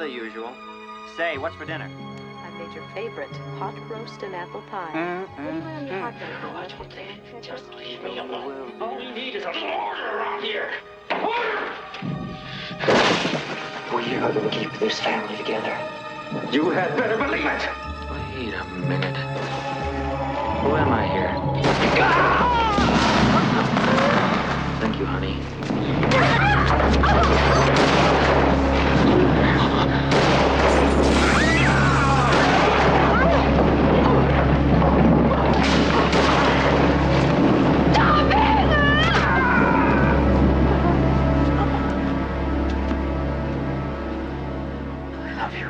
the usual. Say, what's for dinner? I made your favorite, pot roast and apple pie. What do you want on your hot dog? Just leave me alone. All we need is a little order around here. Order! We are going to keep this family together. You had better believe it. Wait a minute. Who am I here? Thank you, honey. I love you.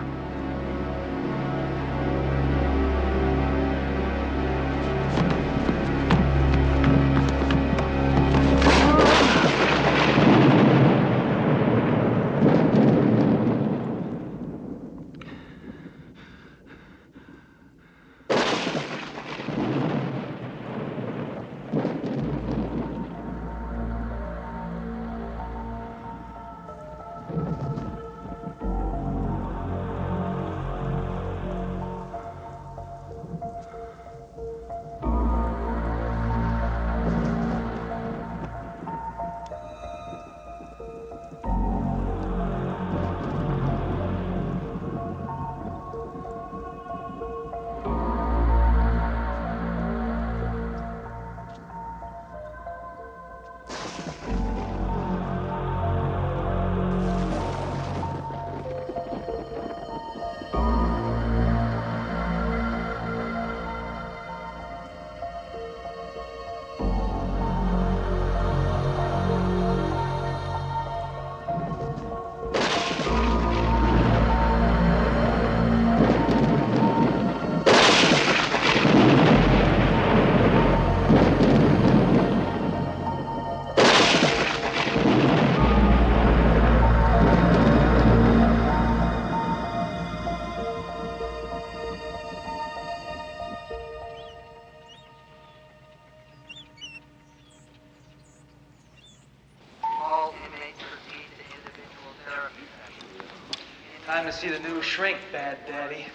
Time to see the new shrink, Bad Daddy.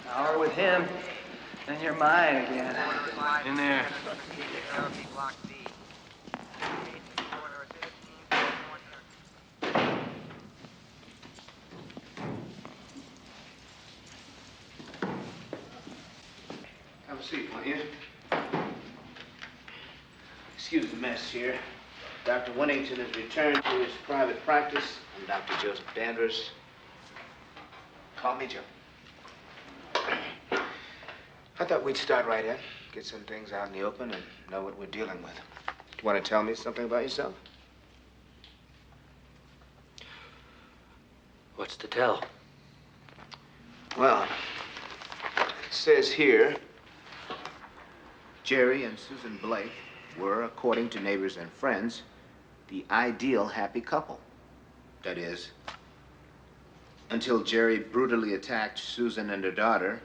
An hour with him, then you're mine again. In there. Have a seat, won't you? Excuse the mess here. Dr. Winnington has returned to his private practice. I'm Dr. Joseph Danvers. Call me Joe. I thought we'd start right in, get some things out in the open and know what we're dealing with. You want to tell me something about yourself? What's to tell? Well, it says here, Jerry and Susan Blake were, according to neighbors and friends, the ideal happy couple. That is, until Jerry brutally attacked Susan and her daughter,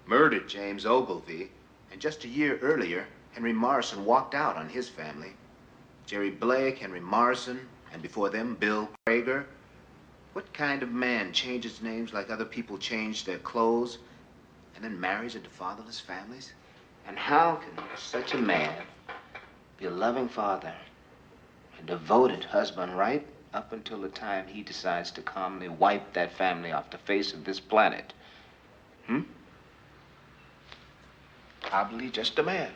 murdered James Ogilvy, and just a year earlier, Henry Morrison walked out on his family. Jerry Blake, Henry Morrison, and before them, Bill Krager. What kind of man changes names like other people change their clothes and then marries into fatherless families? And how can such a man be a loving father, a devoted husband, right up until the time he decides to calmly wipe that family off the face of this planet? Probably just a man.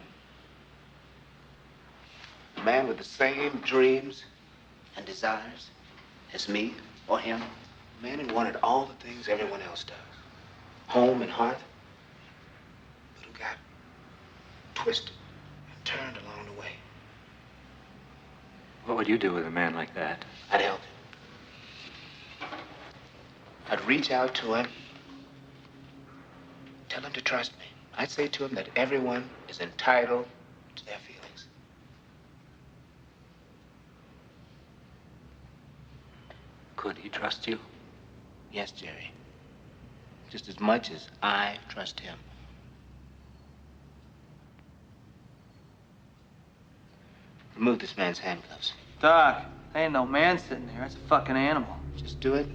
A man with the same dreams and desires as me or him. A man who wanted all the things everyone else does. Home and hearth. But who got twisted and turned along the way. What would you do with a man like that? I'd help him. I'd reach out to him, tell him to trust me. I'd say to him that everyone is entitled to their feelings. Could he trust you? Yes, Jerry. Just as much as I trust him. Remove this man's handcuffs. Doc, ain't no man sitting there. It's a fucking animal. Just do it.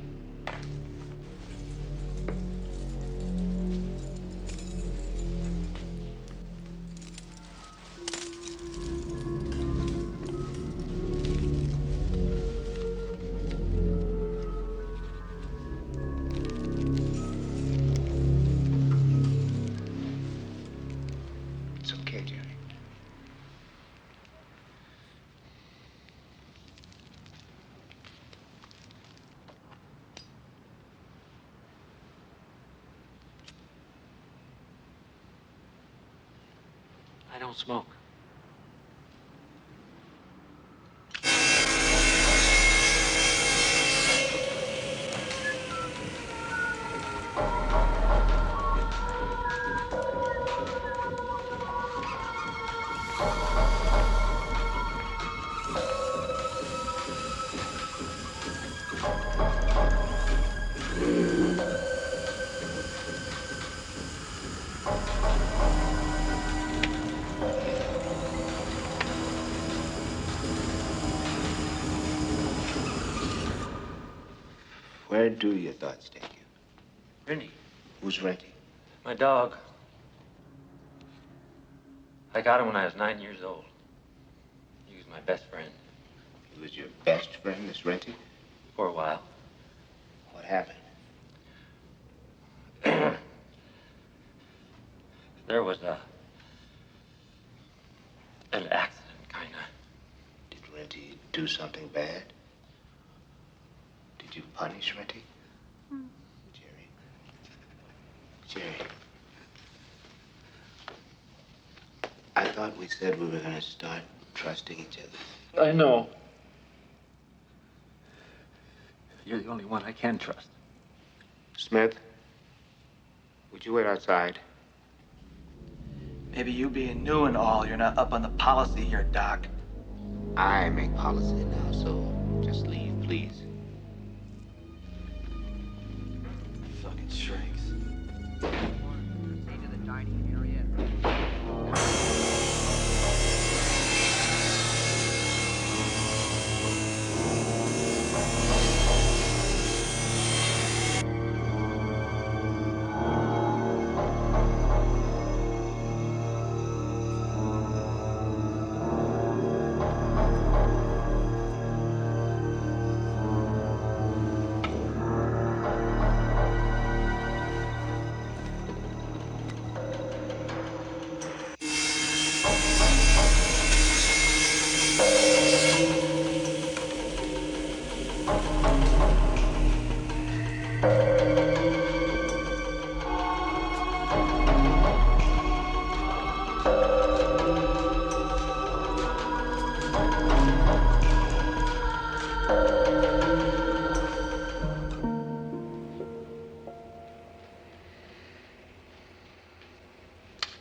I don't smoke. Where do your thoughts take you? Rennie, Who's Renty? my dog. I got him when I was 9 years old. He was my best friend. He was your best friend, Miss Renty? For a while. What happened? There was an accident, kinda. Did Renty do something bad? Did you punish Renty? Jerry. Jerry. I thought we said we were going to start trusting each other. I know. You're the only one I can trust. Smith, would you wait outside? Maybe you being new and all, you're not up on the policy here, Doc. I make policy now, so just leave, please. Fucking shrinks. Proceed to the dining area.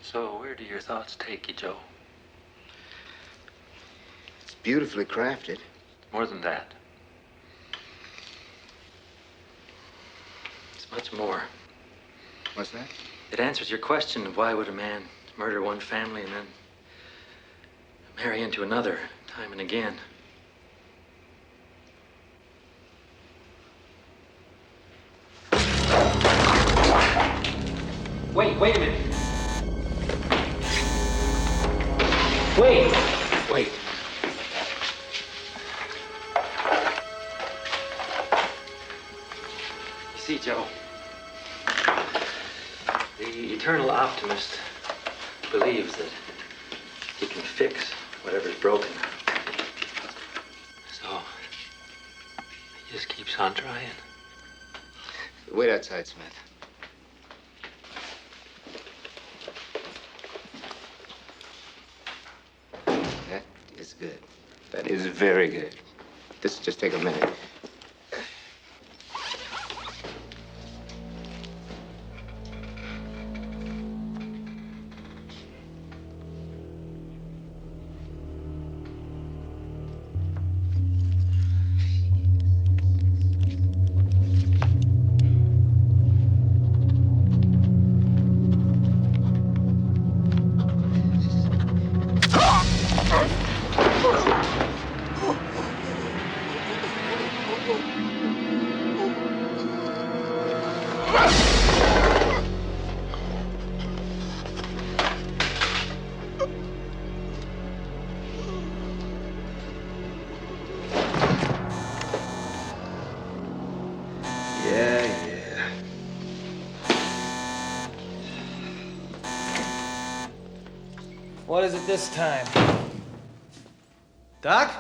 So where do your thoughts take you, Joe? It's beautifully crafted. More than that. It's much more. What's that? It answers your question of why would a man murder one family and then marry into another time and again. Wait a minute. Wait. You see, Joe, the eternal optimist believes that he can fix whatever's broken. So he just keeps on trying. Wait outside, Smith. That is good. That is very good. This will just take a minute. Yeah. What is it this time? Doc?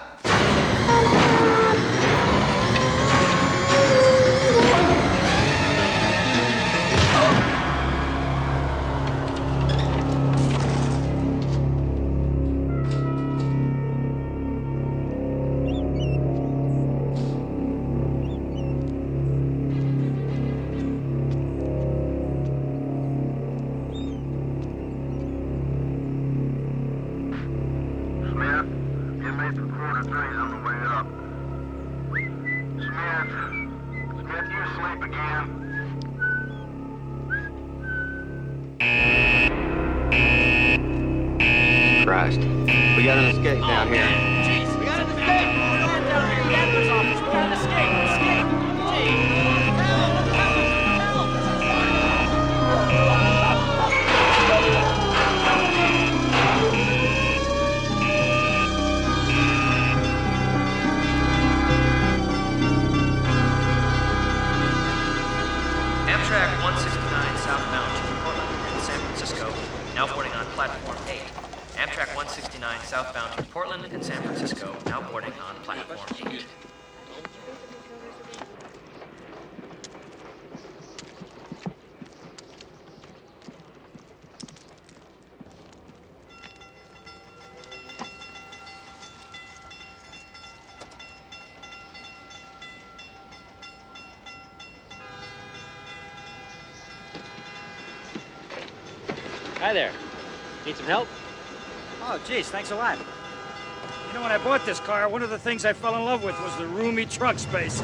tickets for quarter threes on the way up. Smith, you asleep again? Christ. We got an escape down here. Jeez, we got an escape! Stand down here, the editor's office. We got an escape! Escape! Jeez! Amtrak 169 southbound to Portland and San Francisco, now boarding on platform 8. Amtrak 169 southbound to Portland and San Francisco, now boarding on platform 8. Hi there. Need some help? Oh, geez, thanks a lot. You know, when I bought this car, one of the things I fell in love with was the roomy trunk space.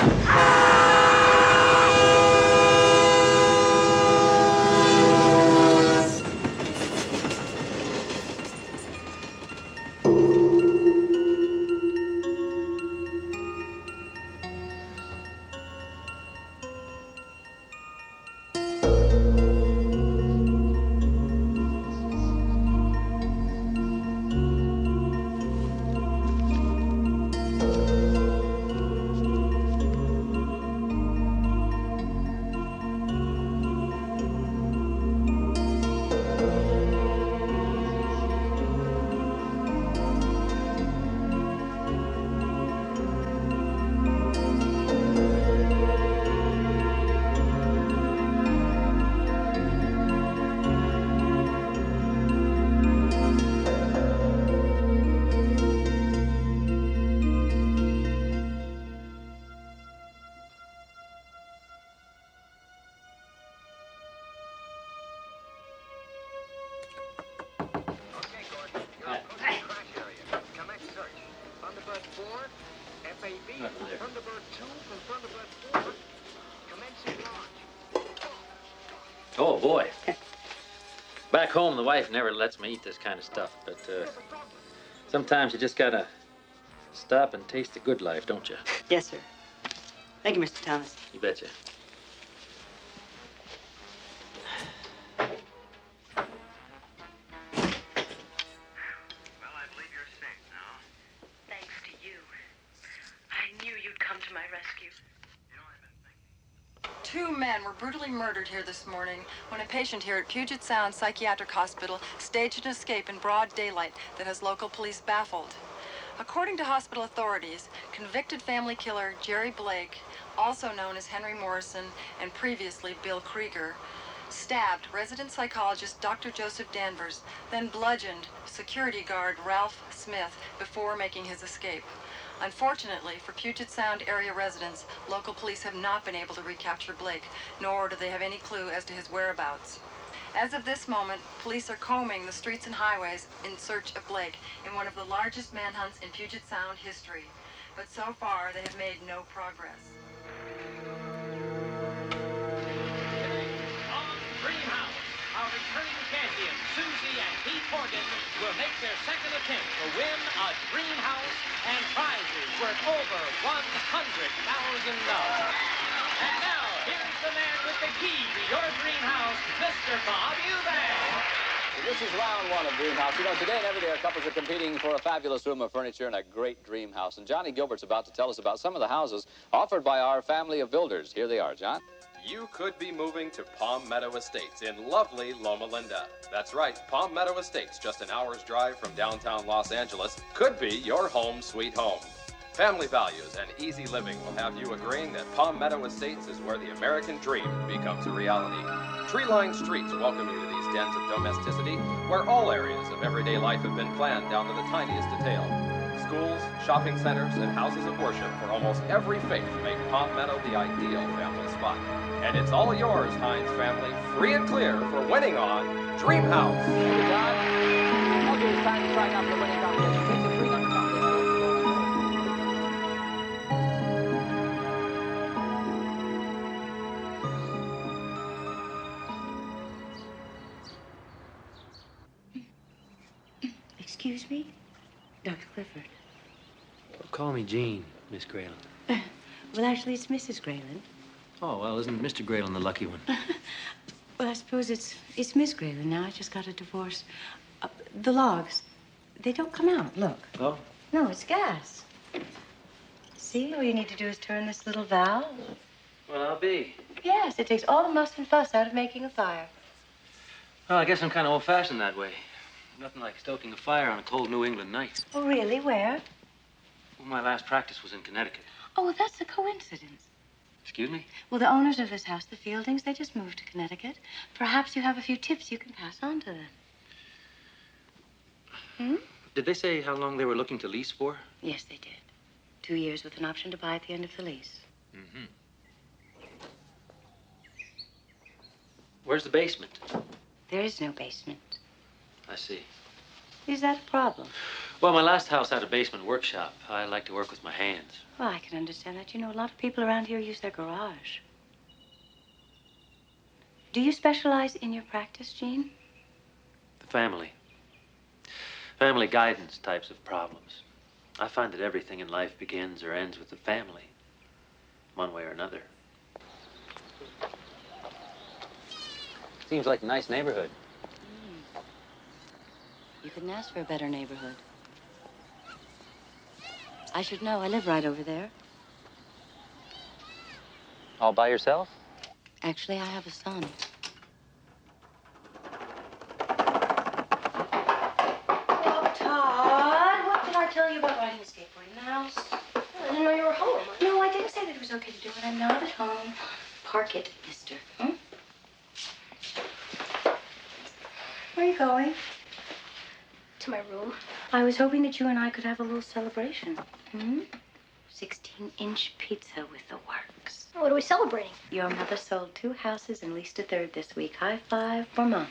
Oh, boy. Back home, the wife never lets me eat this kind of stuff, but sometimes you just gotta stop and taste the good life, don't you? Yes, sir. Thank you, Mr. Thomas. You betcha. Thanks to you. I knew you'd come to my rescue. Two men were brutally murdered here this morning when a patient here at Puget Sound Psychiatric Hospital staged an escape in broad daylight that has local police baffled. According to hospital authorities, convicted family killer Jerry Blake, also known as Henry Morrison and previously Bill Krieger, stabbed resident psychologist Dr. Joseph Danvers, then bludgeoned security guard Ralph Smith before making his escape. Unfortunately for Puget Sound area residents, local police have not been able to recapture Blake, nor do they have any clue as to his whereabouts. As of this moment, police are combing the streets and highways in search of Blake in one of the largest manhunts in Puget Sound history. But so far, they have made no progress. Dreamhouse, our returning champions, Susie and Pete Morgan, will make their second attempt to win a dream house and prizes worth over $100,000. And now, here's the man with the key to your dream house, Mr. Bob Eubank. This is round one of Dream House. You know, today and every day our couples are competing for a fabulous room of furniture in a great dream house. And Johnny Gilbert's about to tell us about some of the houses offered by our family of builders. Here they are, John. You could be moving to Palm Meadow Estates in lovely Loma Linda. That's right, Palm Meadow Estates, just an hour's drive from downtown Los Angeles, could be your home sweet home. Family values and easy living will have you agreeing that Palm Meadow Estates is where the American dream becomes a reality. Tree-lined streets welcome you to these dens of domesticity, where all areas of everyday life have been planned down to the tiniest detail. Schools, shopping centers, and houses of worship for almost every faith make Palm Meadow the ideal family spot. And it's all yours, Hines family, free and clear for winning on Dream House. Thank you, John. Okay, it's time to try out for the winning competition. Takes a 3 number contest. me? Dr. Clifford. Call me Jean, Miss Grayland. Well, actually, it's Mrs. Grayland. Oh, well, isn't Mr. Grayland the lucky one? Well, I suppose it's Miss Grayland now. I just got a divorce. The logs, they don't come out. Look. Oh? No, it's gas. See, all you need to do is turn this little valve. Well, I'll be. Yes, it takes all the muss and fuss out of making a fire. Well, I guess I'm kind of old-fashioned that way. Nothing like stoking a fire on a cold New England night. Oh, really? Where? Well, my last practice was in Connecticut. Oh, well, that's a coincidence. Excuse me? Well, the owners of this house, the Fieldings, they just moved to Connecticut. Perhaps you have a few tips you can pass on to them. Hmm? Did they say how long they were looking to lease for? Yes, they did. 2 years with an option to buy at the end of the lease. Mm-hmm. Where's the basement? There is no basement. I see. Is that a problem? Well, my last house had a basement workshop. I like to work with my hands. Well, I can understand that. You know, a lot of people around here use their garage. Do you specialize in your practice, Jean? The family. Family guidance types of problems. I find that everything in life begins or ends with the family, one way or another. Seems like a nice neighborhood. You couldn't ask for a better neighborhood. I should know. I live right over there. All by yourself? Actually, I have a son. Oh, Todd, what did I tell you about riding a skateboard in the house? I didn't know you were home. No, I didn't say that it was okay to do when I'm not at home. Park it, mister. Hmm? Where are you going? To my room. I was hoping that you and I could have a little celebration. Hmm? 16-inch pizza with the works. What are we celebrating? Your mother sold 2 houses and leased a 3rd this week. High five for Mom.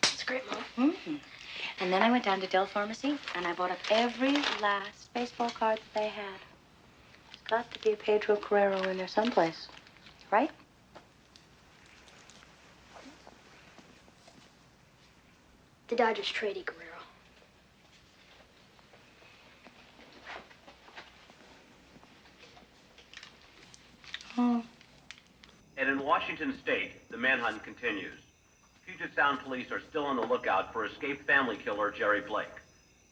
That's great, Mom. Mm-hmm. And then I went down to Dell Pharmacy and I bought up every last baseball card that they had. There's got to be a Pedro Carrero in there someplace, right? The Dodgers traded Guerrero. Oh. And in Washington State, the manhunt continues. Puget Sound police are still on the lookout for escaped family killer Jerry Blake.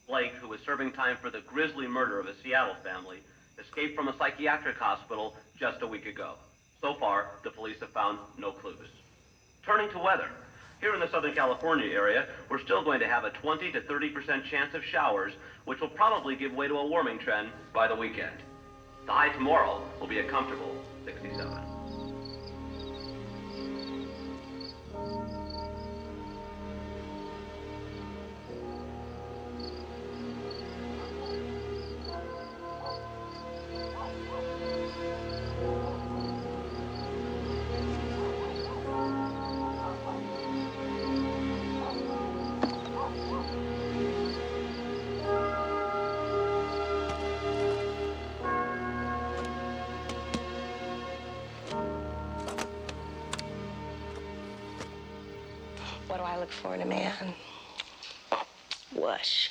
Blake, who was serving time for the grisly murder of a Seattle family, escaped from a psychiatric hospital just a week ago. So far, the police have found no clues. Turning to weather. Here in the Southern California area, we're still going to have a 20 to 30% chance of showers, which will probably give way to a warming trend by the weekend. The high tomorrow will be a comfortable 67. What do I look for in a man? Whoosh.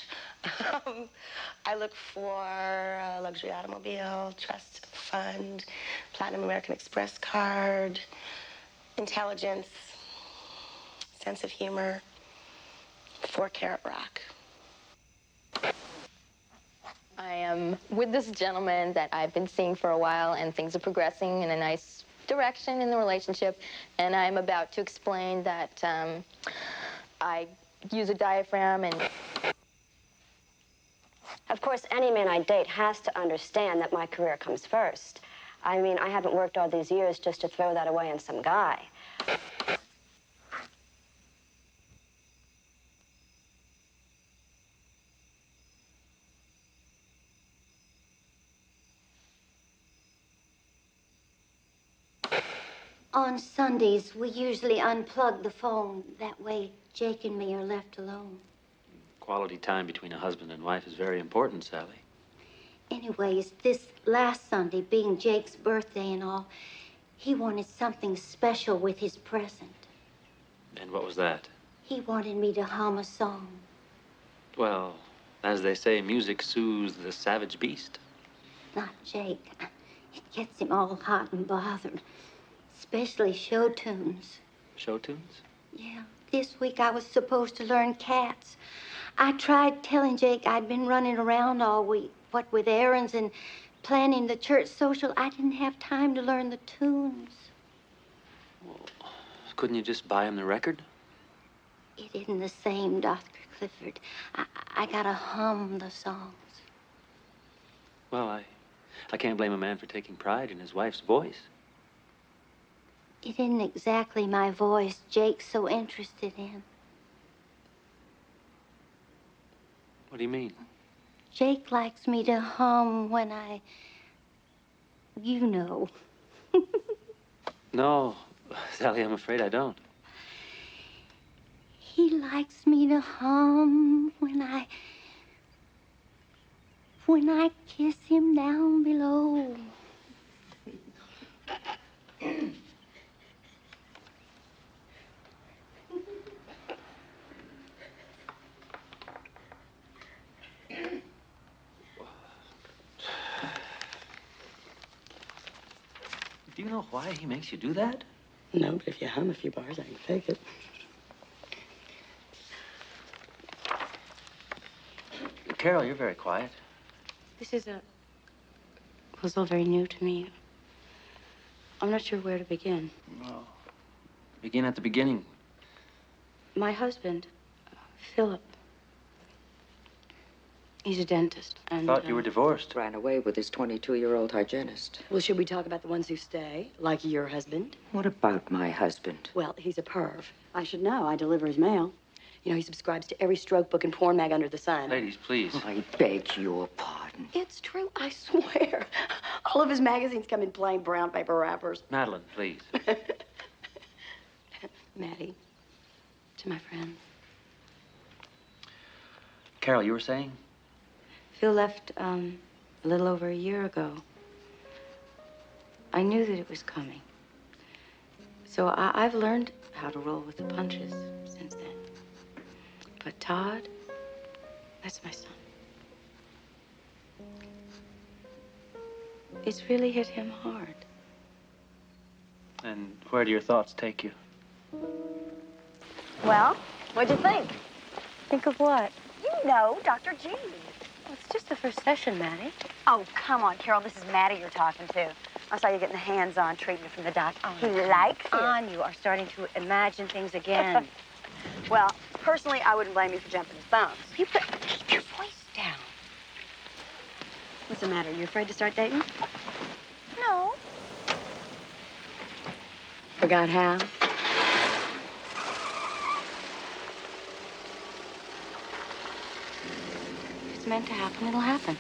I look for a luxury automobile, trust fund, platinum American Express card, intelligence, sense of humor, 4-carat rock. I am with this gentleman that I've been seeing for a while, and things are progressing in a nice direction in the relationship, and I'm about to explain that I use a diaphragm and... Of course, any man I date has to understand that my career comes first. I mean, I haven't worked all these years just to throw that away on some guy. On Sundays, we usually unplug the phone. That way, Jake and me are left alone. Quality time between a husband and wife is very important, Sally. Anyways, this last Sunday, being Jake's birthday and all, he wanted something special with his present. And what was that? He wanted me to hum a song. Well, As they say, music soothes the savage beast. Not Jake. It gets him all hot and bothered. Especially show tunes. Show tunes? Yeah, this week I was supposed to learn cats. I tried telling Jake I'd been running around all week, what with errands and planning the church social. I didn't have time to learn the tunes. Couldn't you just buy him the record? It isn't the same, Dr. Clifford. I gotta hum the songs. Well, I can't blame a man for taking pride in his wife's voice. It isn't exactly my voice Jake's so interested in. What do you mean? Jake likes me to hum when you know. No, Sally, I'm afraid I don't. He likes me to hum when I kiss him down below. Do you know why he makes you do that? No, but if you hum a few bars, I can fake it. Carol, you're very quiet. This is all very new to me. I'm not sure where to begin. Well, begin at the beginning. My husband, Philip, he's a dentist, and... Thought you were divorced. Ran away with his 22-year-old hygienist. Well, should we talk about the ones who stay, like your husband? What about my husband? Well, he's a perv. I should know. I deliver his mail. You know, he subscribes to every stroke book and porn mag under the sun. Ladies, please. I beg your pardon. It's true, I swear. All of his magazines come in plain brown paper wrappers. Madeline, please. Maddie, to my friends. Carol, you were saying? Phil left a little over a year ago. I knew that it was coming. So I've learned how to roll with the punches since then. But Todd, that's my son. It's really hit him hard. And where do your thoughts take you? Well, what'd you think? Think of what? You know, Dr. G. Well, it's just the first session, Maddie. Oh, come on, Carol. This is Maddie you're talking to. I saw you getting the hands-on treatment from the doc. Oh, He likes you. on, you are starting to imagine things again. Well, personally, I wouldn't blame you for jumping his bones. Keep your voice down. What's the matter? You afraid to start dating? No. Forgot how? If it's meant to happen, it'll happen.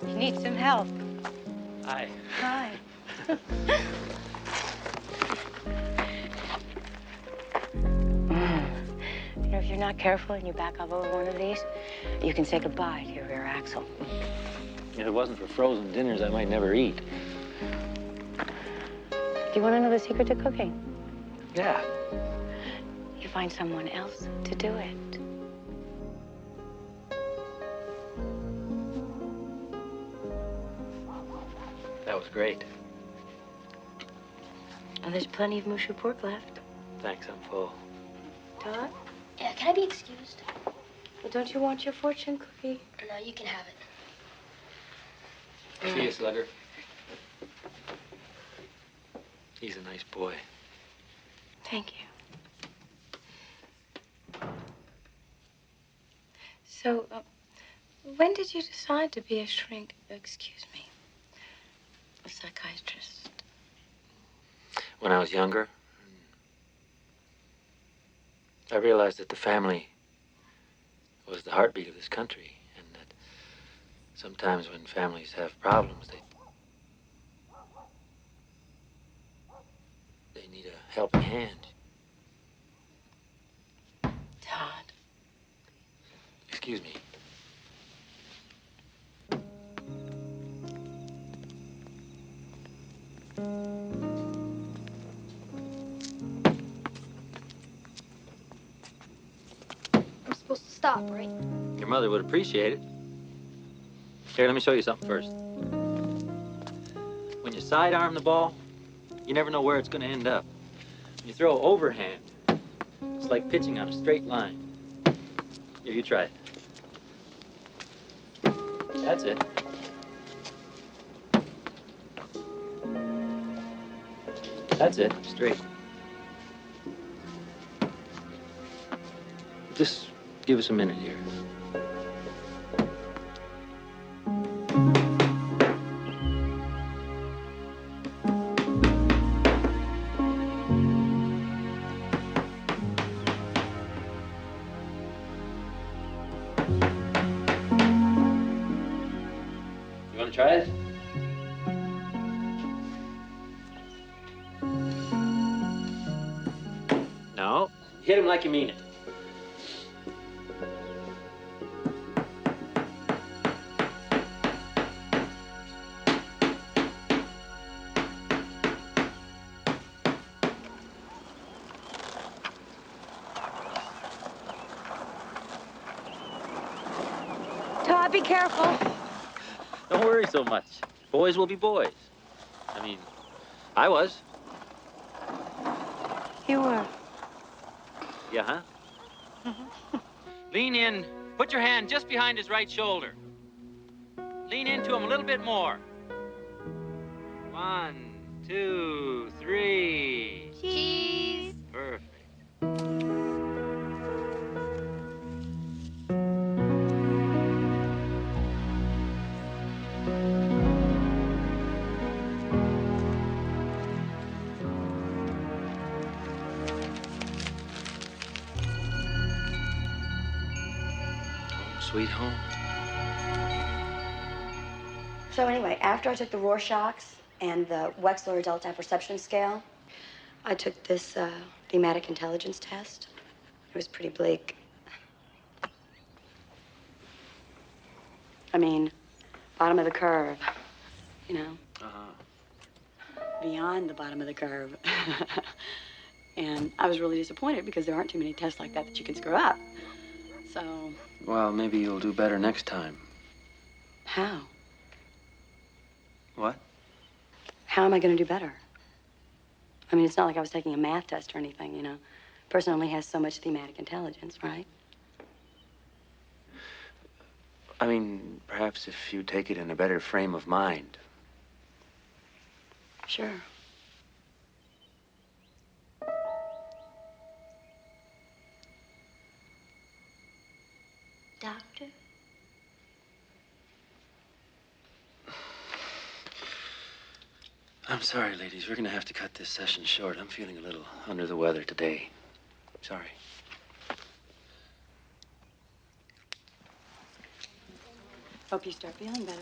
You need some help. Hi. Hi. You know, if you're not careful and you back up over one of these, you can say goodbye to your rear axle. If it wasn't for frozen dinners, I might never eat. Do you want to know the secret to cooking? Yeah. You find someone else to do it. That was great. And there's plenty of mushu pork left. Thanks, I'm full. Todd? Yeah, can I be excused? Well, don't you want your fortune cookie? No, you can have it. See you, Slugger. He's a nice boy. Thank you. So, when did you decide to be a shrink? Excuse me. A psychiatrist. When I was younger, I realized that the family was the heartbeat of this country, and that Sometimes when families have problems, they need a helping hand. Todd. Excuse me. I'm supposed to stop, right? Your mother would appreciate it. Here, let me show you something first. When you sidearm the ball, you never know where it's going to end up. When you throw overhand, it's like pitching on a straight line. Here, you try it. That's it. That's it, straight. Just give us a minute here. You want to try it? No. Hit him like you mean it. Todd, be careful. Don't worry so much. Boys will be boys. I mean, I was. You were. Yeah, huh? Lean in. Put your hand just behind his right shoulder. Lean into him a little bit more. 1, 2, 3. Cheese. Perfect. Sweet home. So anyway, after I took the Rorschachs and the Wechsler Adult Apperception Scale, I took this thematic intelligence test. It was pretty bleak. I mean, bottom of the curve, you know? Uh-huh. Beyond the bottom of the curve. And I was really disappointed because there aren't too many tests like that you can screw up. So, Well, maybe you'll do better next time. how? What? How am I going to do better? I mean, it's not like I was taking a math test or anything, you know. A person only has so much thematic intelligence, right? I mean, perhaps if you take it in a better frame of mind. Sure. Doctor? I'm sorry, ladies. We're going to have to cut this session short. I'm feeling a little under the weather today. Sorry. Hope you start feeling better.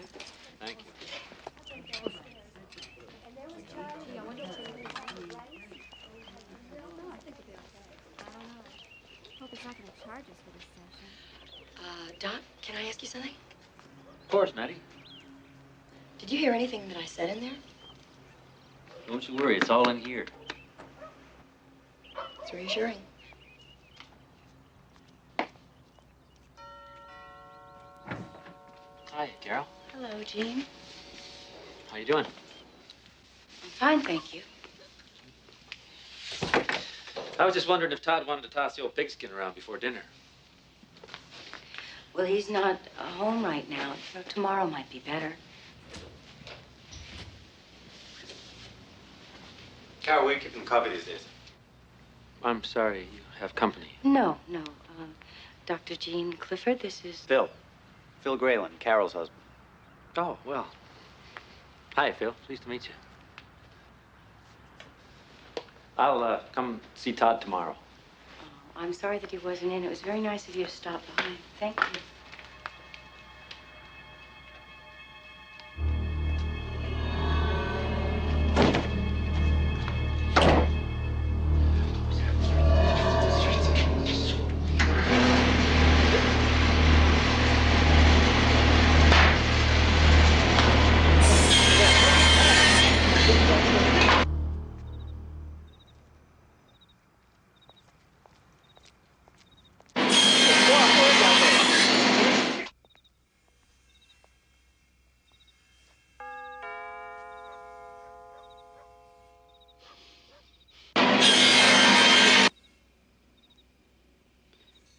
Thank you. Hope it's not going to charge us for this session. Doc, can I ask you something? Of course, Maddie. Did you hear anything that I said in there? Don't you worry. It's all in here. It's reassuring. Hi, Carol. Hello, Jean. How you doing? I'm fine, thank you. I was just wondering if Todd wanted to toss the old pigskin around before dinner. Well, he's not home right now. You know, tomorrow might be better. Carol, where are you keeping coffee these days? I'm sorry, you have company. No. Dr. Jean Clifford, this is... Phil. Phil Graylin, Carol's husband. Oh, well. Hi, Phil. Pleased to meet you. I'll come see Todd tomorrow. Oh, I'm sorry that he wasn't in. It was very nice of you to stop by. Thank you.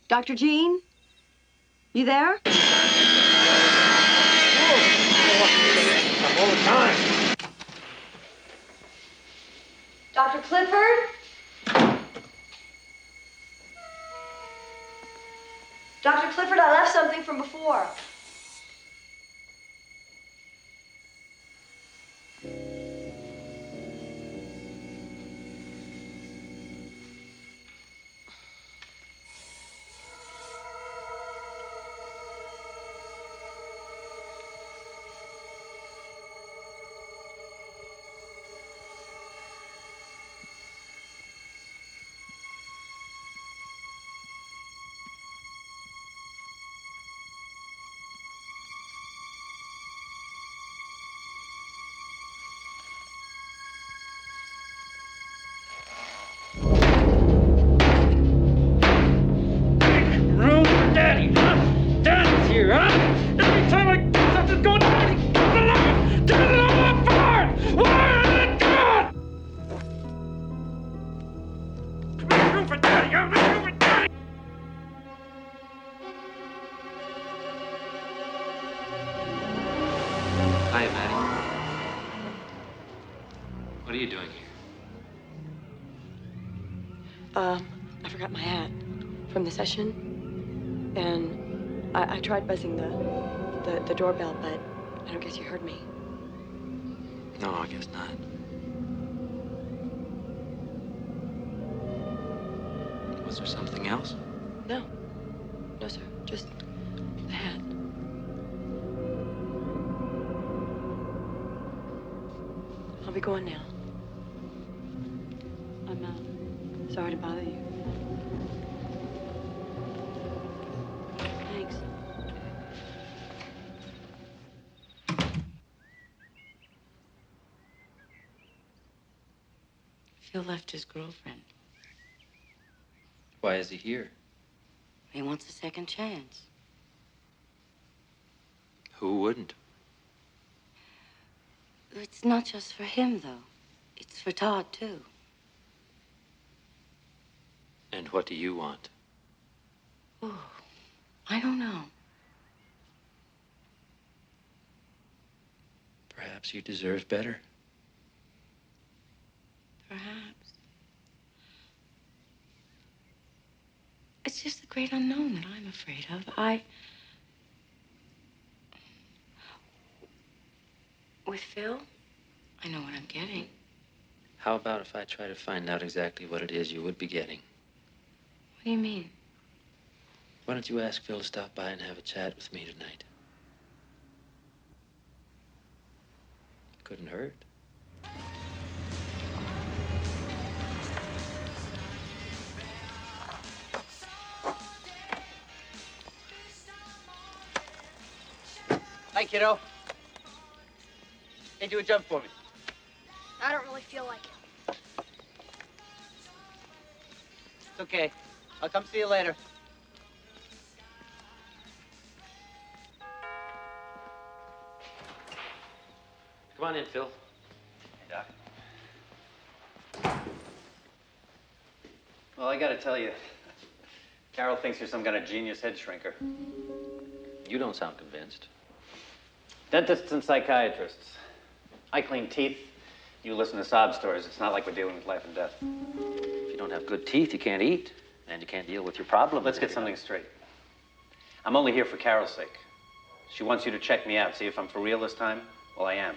Dr. Jean? You there? The whole time. Dr. Clifford? Dr. Clifford, I left something from before. Room for Daddy, huh? Daddy's here, huh? Every time I do something going Daddy, turn it all apart! Why is it done? Make room for Daddy, huh? Make room for Daddy! Hi, Maddie. What are you doing here? I forgot my hat from the session, and I tried buzzing the doorbell, but I don't guess you heard me. No, I guess not. Was there something else? No. No, sir. Just the hat. I'll be going now. I'm sorry to bother you. Thanks. Phil left his girlfriend. Why is he here? He wants a second chance. Who wouldn't? It's not just for him, though. It's for Todd, too. And what do you want? Oh, I don't know. Perhaps you deserve better. Perhaps. It's just the great unknown that I'm afraid of. With Phil, I know what I'm getting. How about if I try to find out exactly what it is you would be getting? What do you mean? Why don't you ask Phil to stop by and have a chat with me tonight? Couldn't hurt. Hi, kiddo. Hey, do a jump for me. I don't really feel like it. It's okay. I'll come see you later. Come on in, Phil. Hey, Doc. Well, I gotta tell you, Carol thinks you're some kind of genius head shrinker. You don't sound convinced. Dentists and psychiatrists. I clean teeth. You listen to sob stories. It's not like we're dealing with life and death. If you don't have good teeth, you can't eat. And you can't deal with your problem. Let's get something straight. I'm only here for Carol's sake. She wants you to check me out, see if I'm for real this time. Well, I am.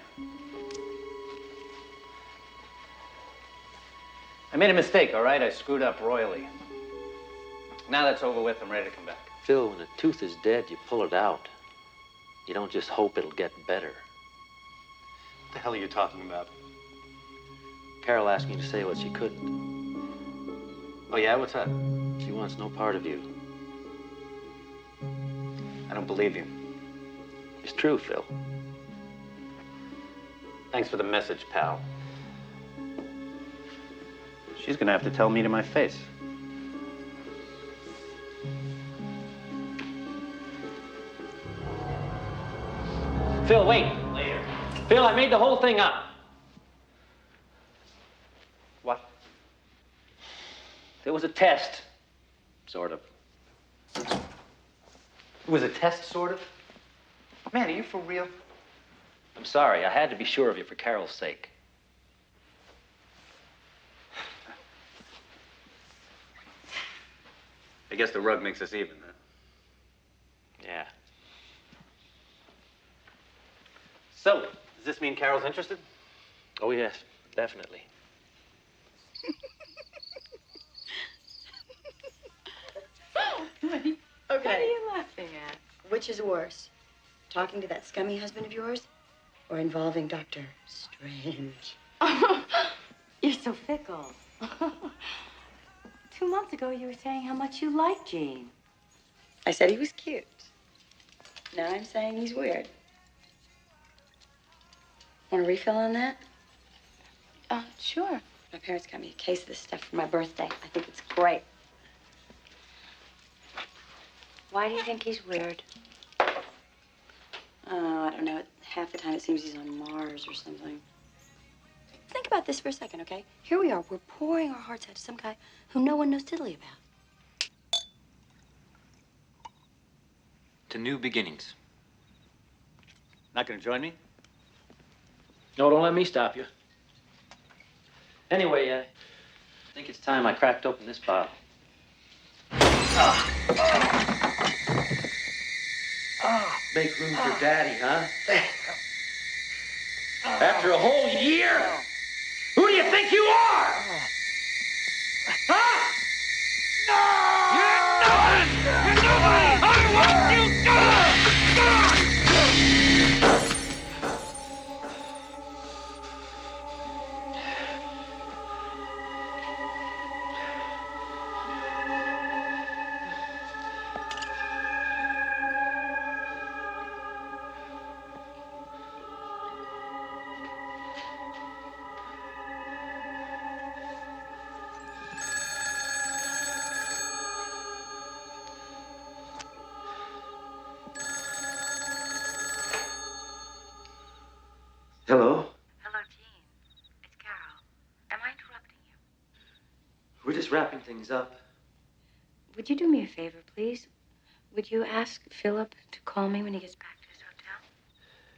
I made a mistake, all right? I screwed up royally. Now that's over with, I'm ready to come back. Phil, when a tooth is dead, you pull it out. You don't just hope it'll get better. What the hell are you talking about? Carol asked me to say what she couldn't. Oh, yeah? What's that? She wants no part of you. I don't believe you. It's true, Phil. Thanks for the message, pal. She's gonna have to tell me to my face. Phil, wait. Later. Phil, I made the whole thing up. What? There was a test. Sort of. It was a test, sort of? Man, are you for real? I'm sorry. I had to be sure of you for Carol's sake. I guess the rug makes us even, huh? Yeah. So, does this mean Carol's interested? Oh, yes, definitely. Okay. What are you laughing at? Which is worse? Talking to that scummy husband of yours? Or involving Dr. Strange? You're so fickle. 2 months ago, you were saying how much you liked Gene. I said he was cute. Now I'm saying he's weird. Want a refill on that? Sure. My parents got me a case of this stuff for my birthday. I think it's great. Why do you think he's weird? Oh, I don't know. Half the time it seems he's on Mars or something. Think about this for a second, okay? Here we are. We're pouring our hearts out to some guy who no one knows diddly about. To new beginnings. Not gonna join me? No, don't let me stop you. Anyway, I think it's time I cracked open this bottle. Make room for Daddy, huh? After a whole year? Who do you think you are? Huh? You're nothing! You're nobody! I want you gone! Hello? Hello, Gene. It's Carol. Am I interrupting you? We're just wrapping things up. Would you do me a favor, please? Would you ask Philip to call me when he gets back to his hotel?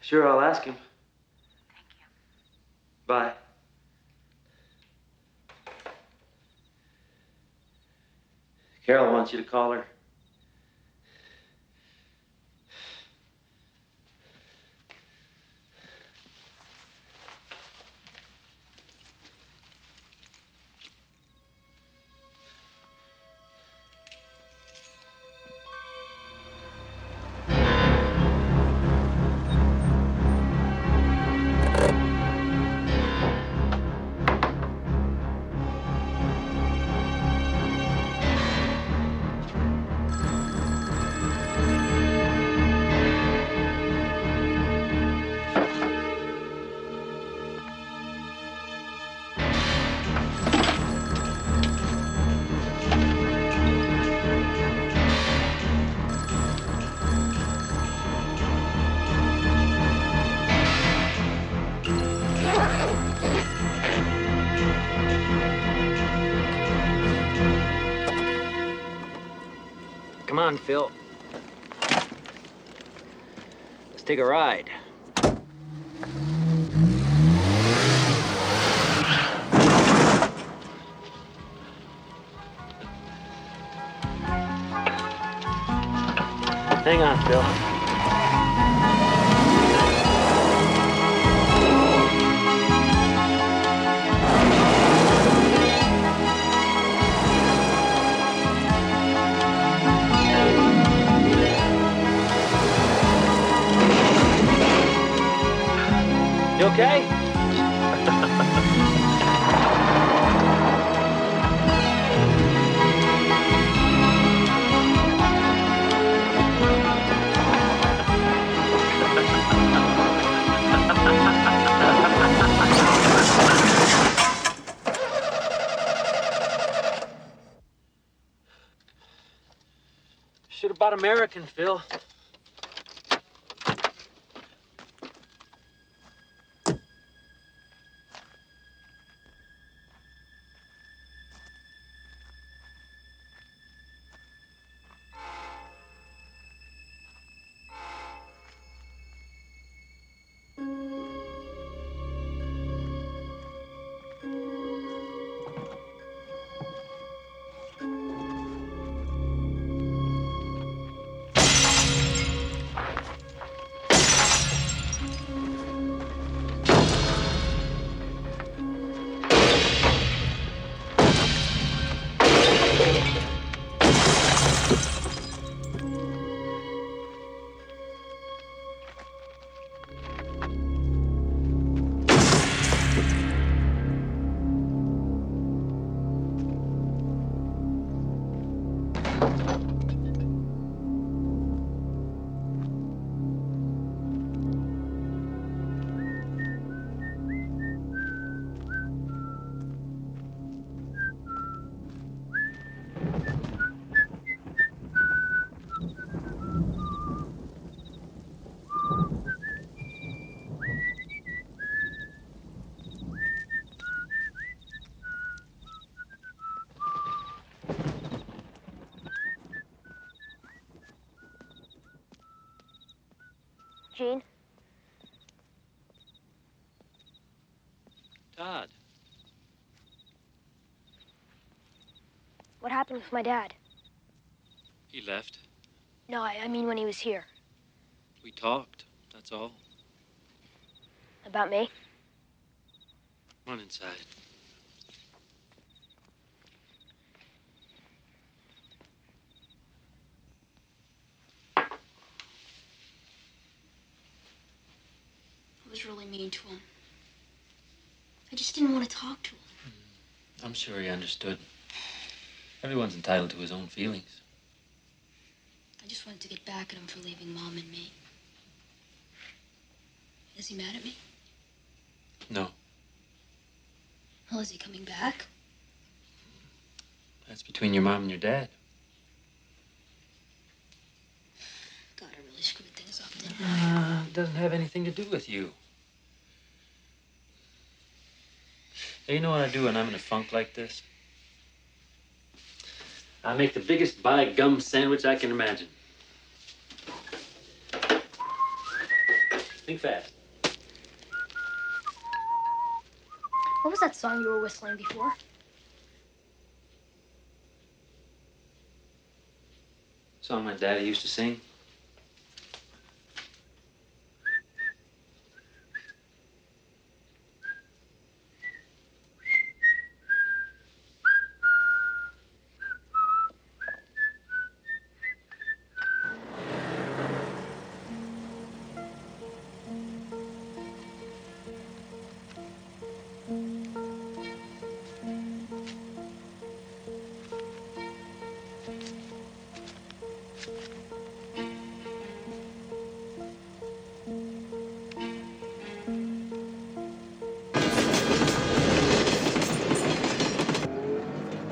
Sure, I'll ask him. Thank you. Bye. Carol wants you to call her. Come on, Phil. Let's take a ride. Hang on, Phil. You okay? Should have bought American, Phil. odd. What happened with my dad? He left. No, I mean when he was here. We talked, that's all. About me? Run inside. I was really mean to him. I just didn't want to talk to him. I'm sure he understood. Everyone's entitled to his own feelings. I just wanted to get back at him for leaving Mom and me. Is he mad at me? No, Well, is he coming back? that's between your mom and your dad. God, I really screwed things up, didn't I? It doesn't have anything to do with you. Hey, you know what I do when I'm in a funk like this? I make the biggest by-gum sandwich I can imagine. Think fast. What was that song you were whistling before? Song my daddy used to sing.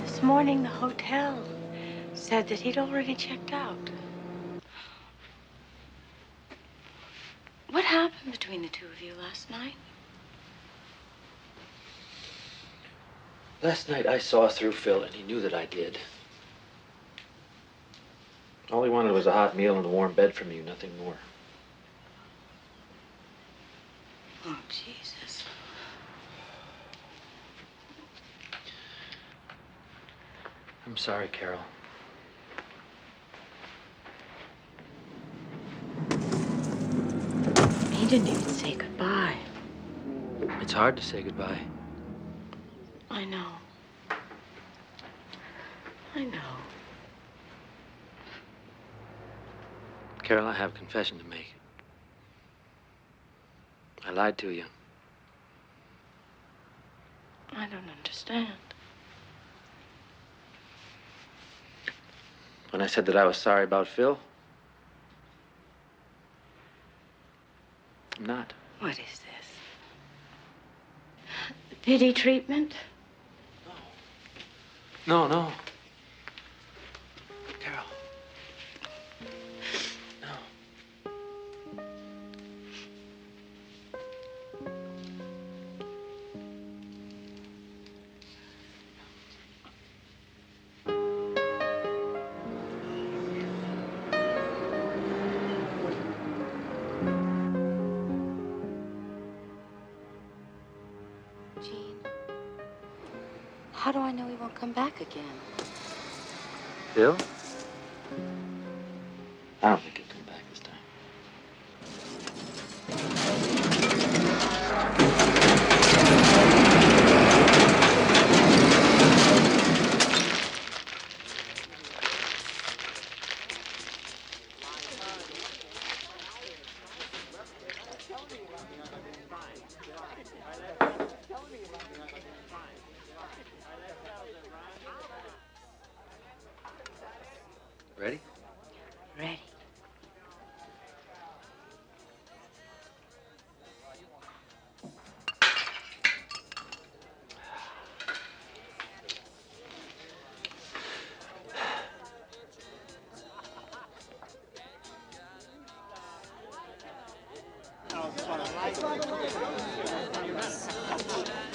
This morning, the hotel said that he'd already checked out. What happened between the two of you last night? Last night I saw through Phil, and he knew that I did. All he wanted was a hot meal and a warm bed from you, nothing more. Oh, Jesus. I'm sorry, Carol. He didn't even say goodbye. It's hard to say goodbye. I know. I know. Carol, I have a confession to make. I lied to you. I don't understand. When I said that I was sorry about Phil, I'm not. What is this? The pity treatment? No, no. Carol. No. Jean, how do I know he won't come back again? Phil? I don't think he'll come back this time. Ready? Ready.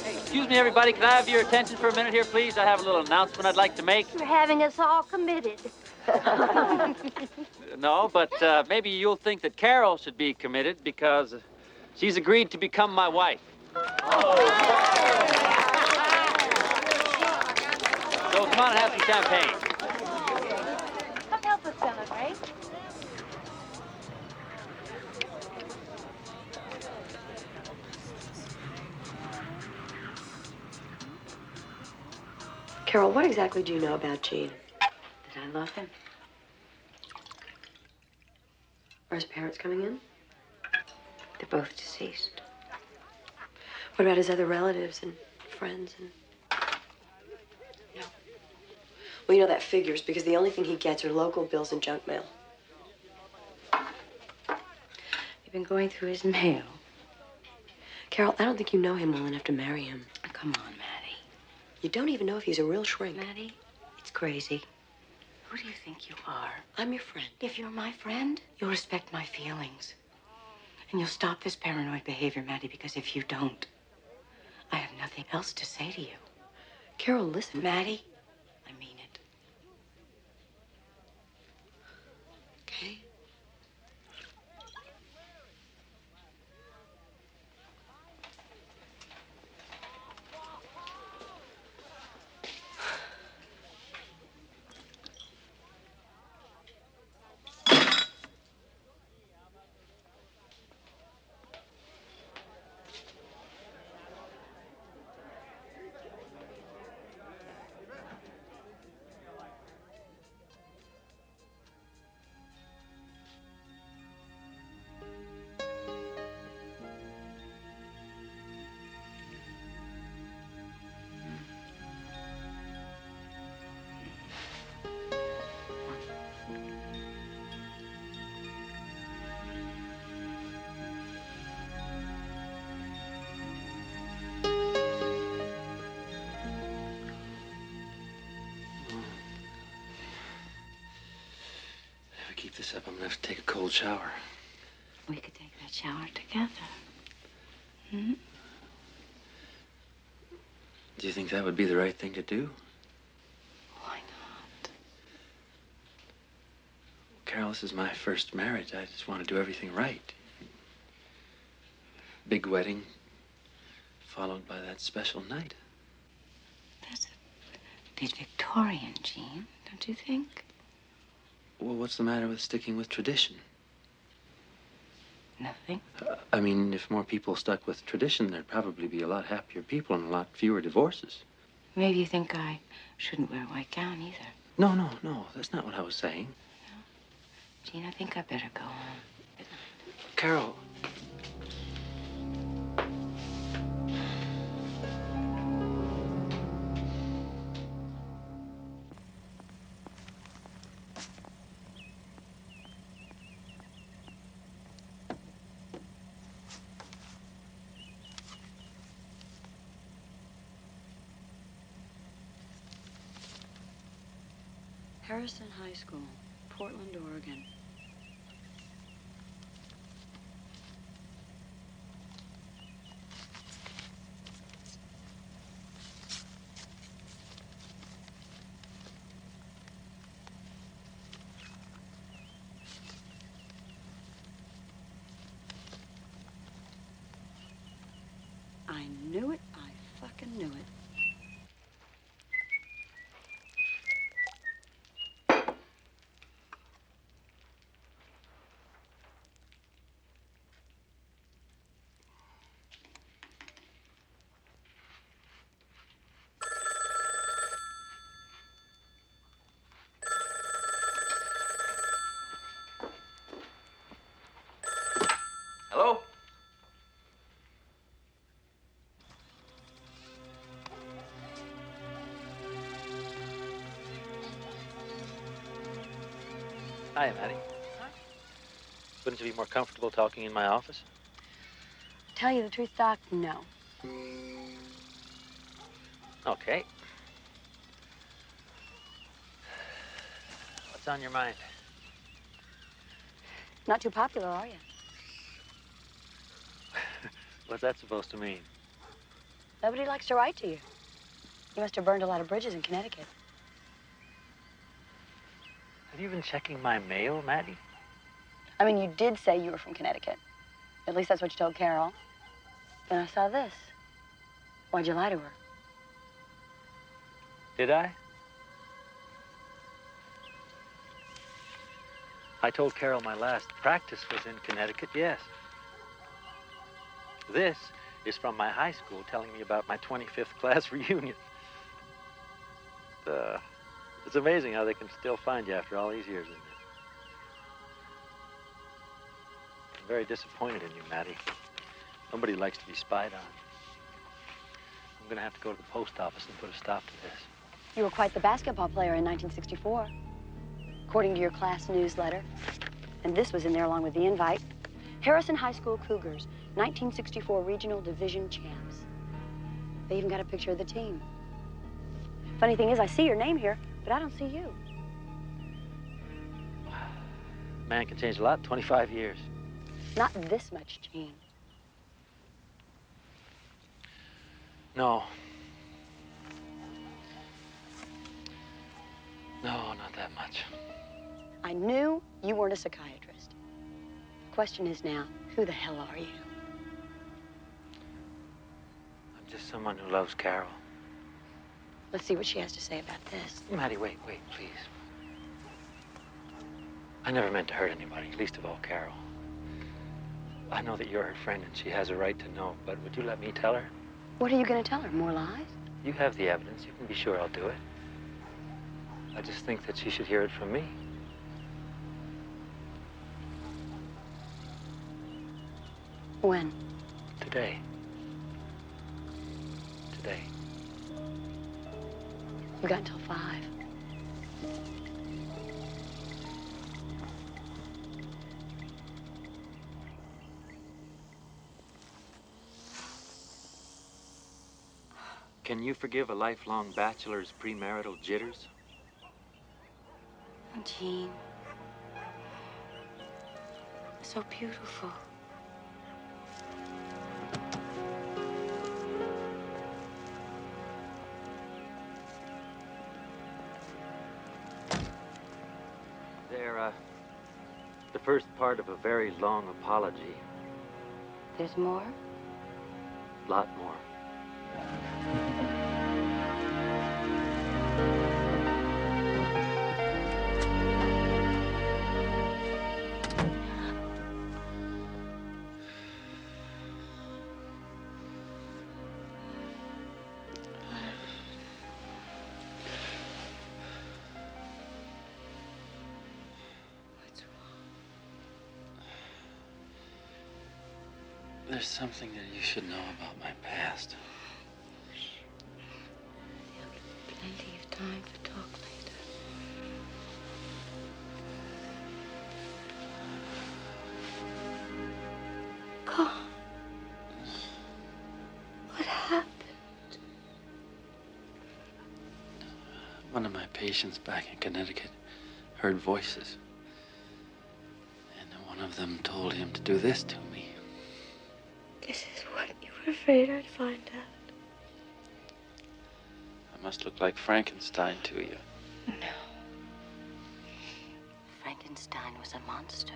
Excuse me, everybody. Can I have your attention for a minute here, please? I have a little announcement I'd like to make. You're having us all committed. No, but maybe you'll think that Carol should be committed because she's agreed to become my wife. So come on and have some champagne. Come help us celebrate. Carol, what exactly do you know about Gene? Did I love him? Are his parents coming in? They're both deceased. What about his other relatives and friends and... No. Well, you know that figures because the only thing he gets are local bills and junk mail. You've been going through his mail. Carol, I don't think you know him well enough to marry him. Come on, Maddie. You don't even know if he's a real shrink. Maddie, it's crazy. Who do you think you are? I'm your friend. If you're my friend, you'll respect my feelings. And you'll stop this paranoid behavior, Maddie, because if you don't, I have nothing else to say to you. Carol, listen. Maddie, I mean it. Okay? If we keep this up, I'm gonna have to take a cold shower. We could take that shower together. Hmm? Do you think that would be the right thing to do? Why not? Carol, this is my first marriage. I just want to do everything right. Big wedding, followed by that special night. That's a bit Victorian, Jean, don't you think? Well, what's the matter with sticking with tradition? Nothing. I mean, if more people stuck with tradition, there'd probably be a lot happier people and a lot fewer divorces. Maybe you think I shouldn't wear a white gown either. No, that's not what I was saying. Jean, I think I better go home. Carol. Harrison High School, Portland, Oregon. I knew it. I fucking knew it. Hello? Hi, Maddie. Wouldn't you be more comfortable talking in my office? Tell you the truth, Doc, no. Okay. What's on your mind? Not too popular, are you? What's that supposed to mean? Nobody likes to write to you. You must have burned a lot of bridges in Connecticut. Have you been checking my mail, Maddie? I mean, you did say you were from Connecticut. At least that's what you told Carol. Then I saw this. Why'd you lie to her? Did I? I told Carol my last practice was in Connecticut, yes. This is from my high school telling me about my 25th class reunion. It's amazing how they can still find you after all these years, isn't it? I'm very disappointed in you, Maddie. Nobody likes to be spied on. I'm gonna have to go to the post office and put a stop to this. You were quite the basketball player in 1964, according to your class newsletter. And this was in there along with the invite. Harrison High School Cougars, 1964 Regional Division Champs. They even got a picture of the team. Funny thing is, I see your name here, but I don't see you. Man can change a lot in 25 years. Not this much change. No. No, not that much. I knew you weren't a psychiatrist. The question is now, who the hell are you? I'm just someone who loves Carol. Let's see what she has to say about this. Maddie, wait, please. I never meant to hurt anybody, least of all Carol. I know that you're her friend and she has a right to know, but would you let me tell her? What are you going to tell her? More lies? You have the evidence. You can be sure I'll do it. I just think that she should hear it from me. When? Today. Today. You got until 5. Can you forgive a lifelong bachelor's premarital jitters? Jean. So beautiful. They're, the first part of a very long apology. There's more? Lot more. There's something that you should know about my past. Plenty of time for talk later. God. What happened? One of my patients back in Connecticut heard voices. And one of them told him to do this to me. This is what you were afraid I'd find out. I must look like Frankenstein to you. No. Frankenstein was a monster.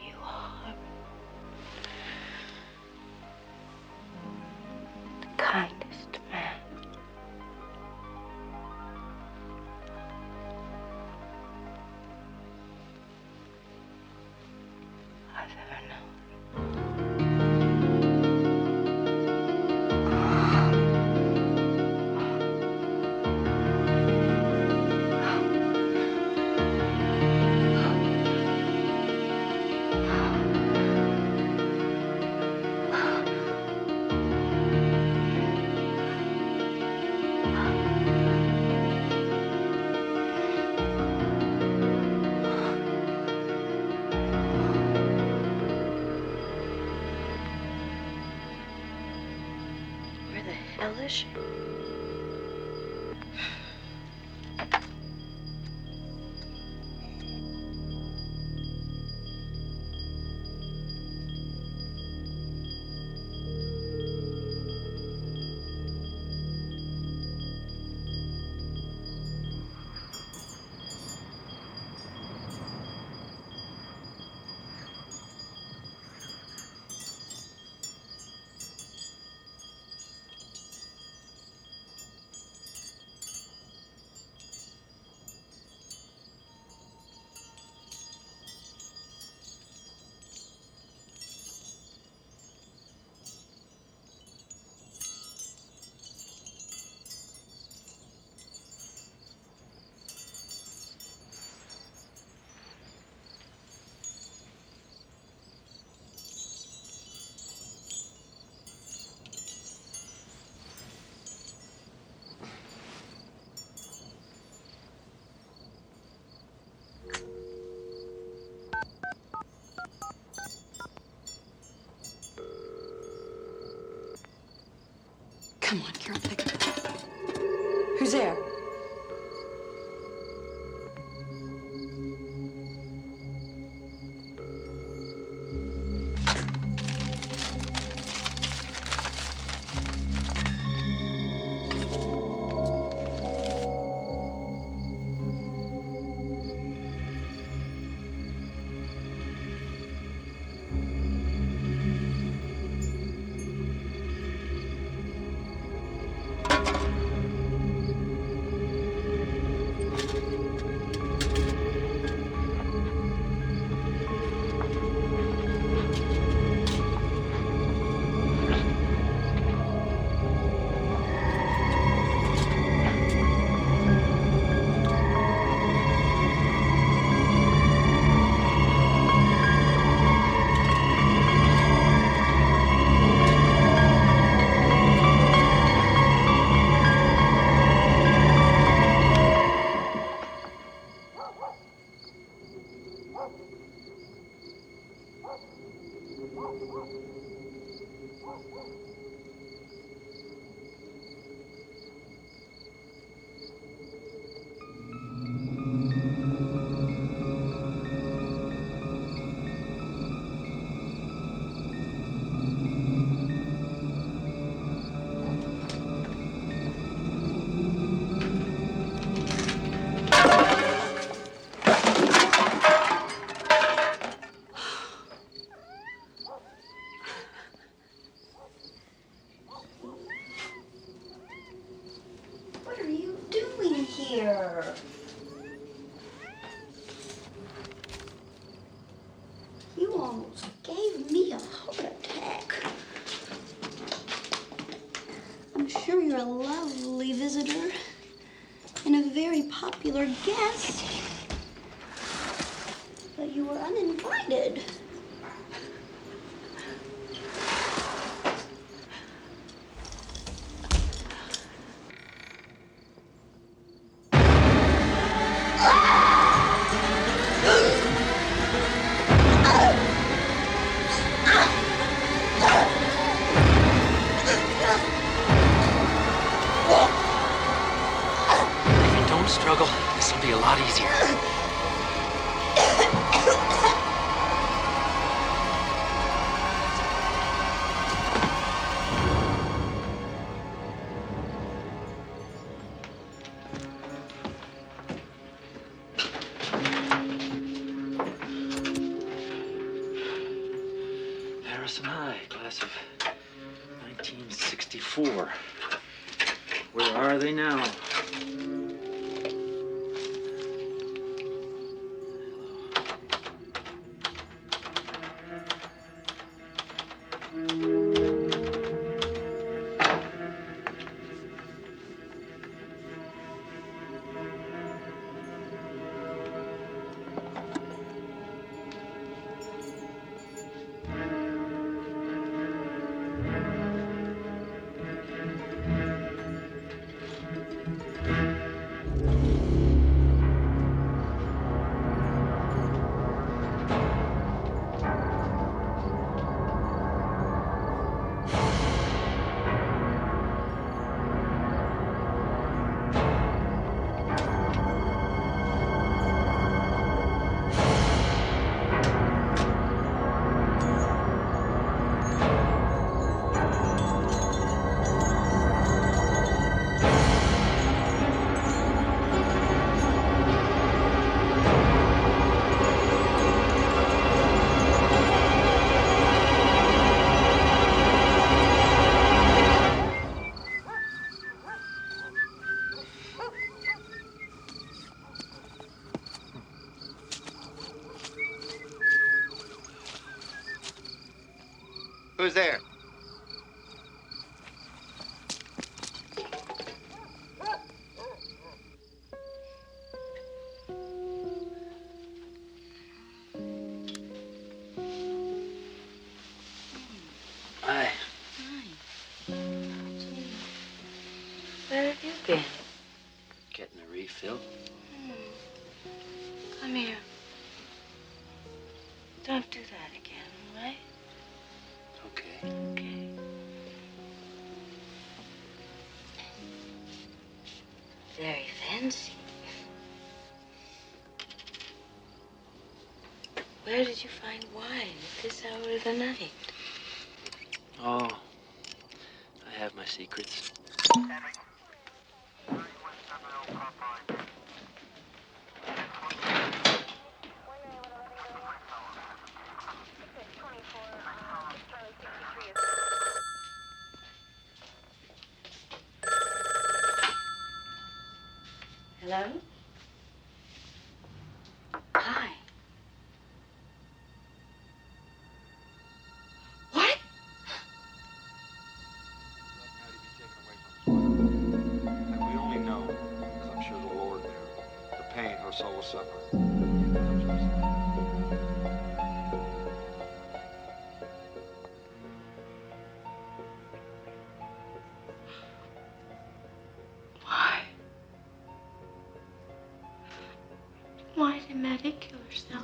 You are the kindest man. I've ever known. Where the hell is she? Come on, Carol, pick it up. Who's there? What are you doing here? You almost gave me a heart attack. I'm sure you're a lovely visitor and a very popular guest, but you were uninvited. If you don't struggle, this will be a lot easier. Harrison High, class of 1964. Where are they now? Who's there? Hi. Where have you been? Getting a refill? Come here. Don't do that again, all right? Okay. Okay. Where did you find wine at this hour of the night? Oh, I have my secrets. Hello? Hi. What? And we only know, as I'm sure the Lord knew, the pain her soul will suffer. Why? Why did Maddie kill herself?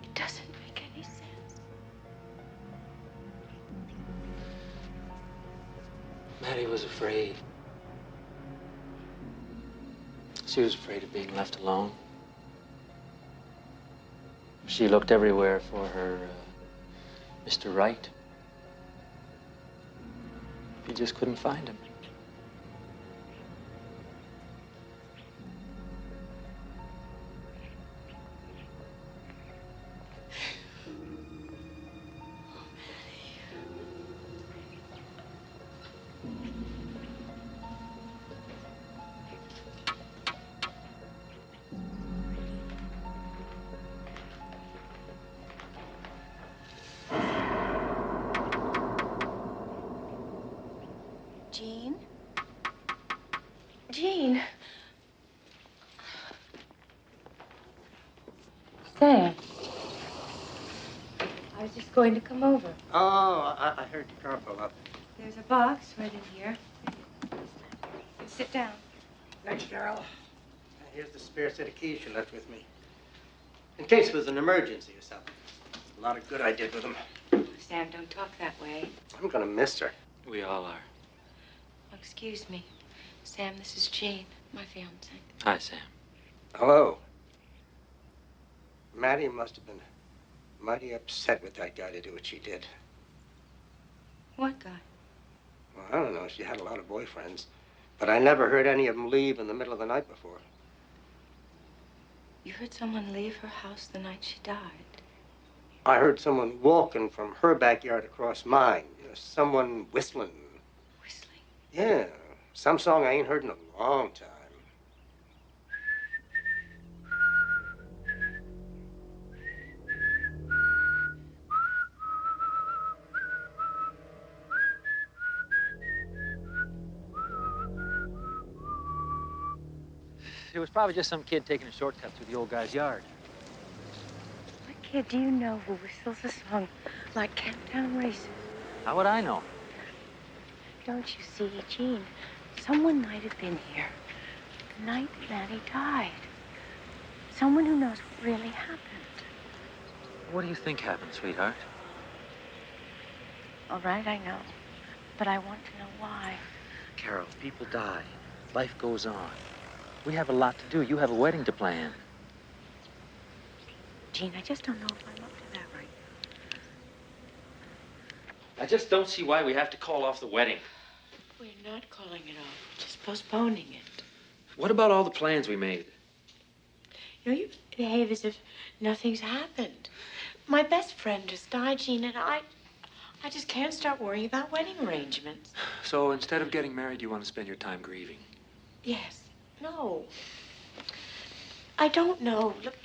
It doesn't make any sense. Maddie was afraid. She was afraid of being left alone. She looked everywhere for her Mr. Right. She just couldn't find him. Jean? Jean? Sam. I was just going to come over. Oh, I heard your car pull up. There's a box right in here. Sit down. Thanks, Carol. Here's the spare set of keys you left with me. In case it was an emergency or something. A lot of good I did with them. Sam, don't talk that way. I'm gonna miss her. We all are. Oh, excuse me. Sam, this is Jean, my fiancée. Hi, Sam. Hello. Maddie must have been mighty upset with that guy to do what she did. What guy? Well, I don't know. She had a lot of boyfriends. But I never heard any of them leave in the middle of the night before. You heard someone leave her house the night she died? I heard someone walking from her backyard across mine. You know, someone whistling. Whistling? Yeah. Some song I ain't heard in a long time. It was probably just some kid taking a shortcut through the old guy's yard. What kid do you know who whistles a song like Camptown Races? How would I know? Don't you see, Jean? Someone might have been here the night Maddie died. Someone who knows what really happened. What do you think happened, sweetheart? All right, I know. But I want to know why. Carol, people die. Life goes on. We have a lot to do. You have a wedding to plan. Jean, I just don't know if I'm up to that right now. I just don't see why we have to call off the wedding. We're not calling it off. We're just postponing it. What about all the plans we made? You know, you behave as if nothing's happened. My best friend just died, Jean, and I just can't start worrying about wedding arrangements. So instead of getting married, you want to spend your time grieving? Yes. No. I don't know. Look,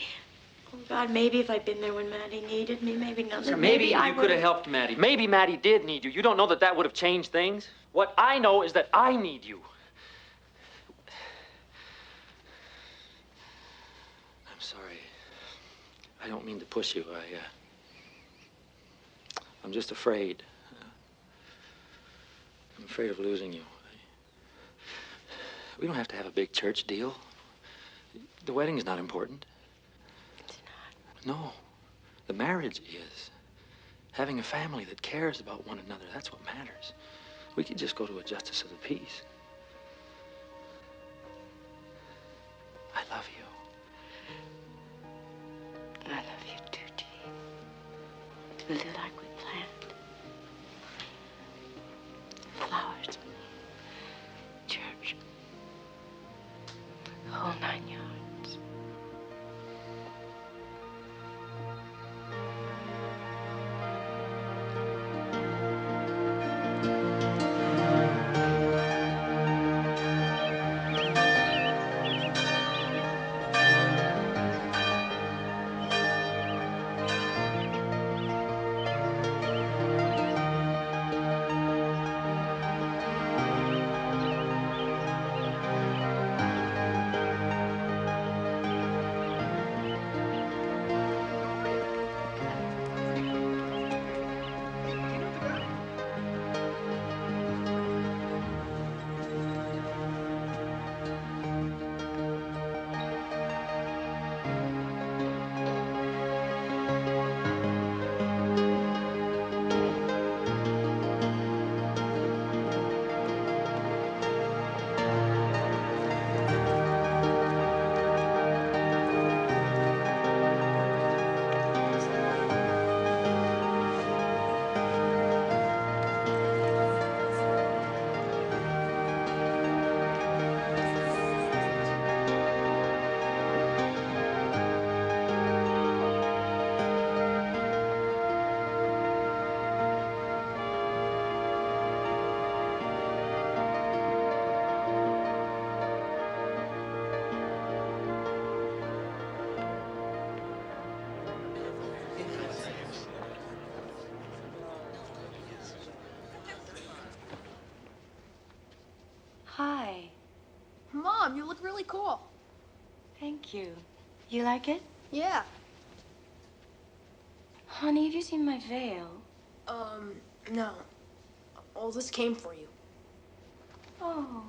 oh, God, maybe if I'd been there when Maddie needed me, maybe not. So maybe you could have helped Maddie. Maybe Maddie did need you. You don't know that that would have changed things. What I know is that I need you. I'm sorry. I don't mean to push you. I'm just afraid. I'm afraid of losing you. We don't have to have a big church deal. The wedding is not important. It's not. No. The marriage is. Having a family that cares about one another, that's what matters. We could just go to a justice of the peace. I love you. I love you, really like we planned. Flowers, church, the whole 9 yards. Hi. Mom, you look really cool. Thank you. You like it? Yeah. Honey, have you seen my veil? No. All this came for you. Oh.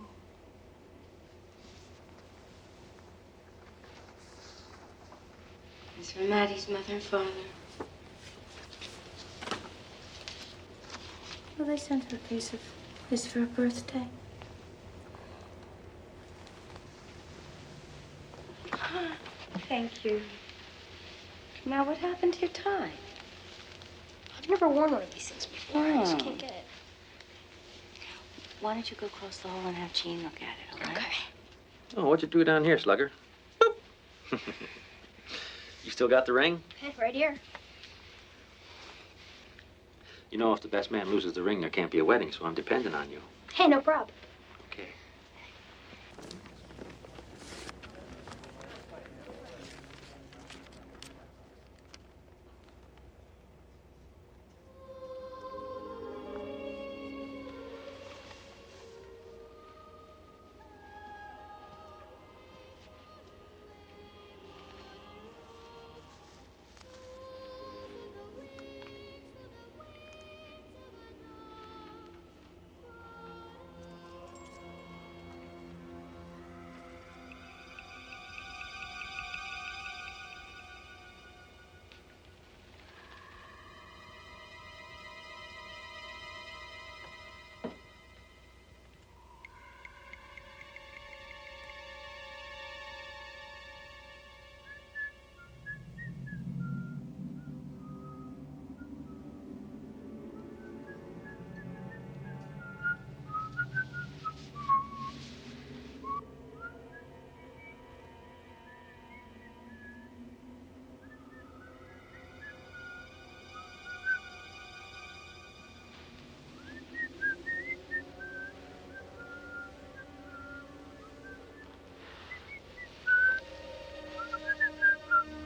It's for Maddie's mother and father. Well, they sent her a piece of this for her birthday. Thank you. Now, what happened to your tie? I've never worn one of these things before. I just Oh. can't get it. Why don't you go across the hall and have Jean look at it, all right? Okay. Oh, what'd you do down here, Slugger? You still got the ring? Okay, right here. You know, if the best man loses the ring, there can't be a wedding, so I'm depending on you. Hey, no problem. Okay.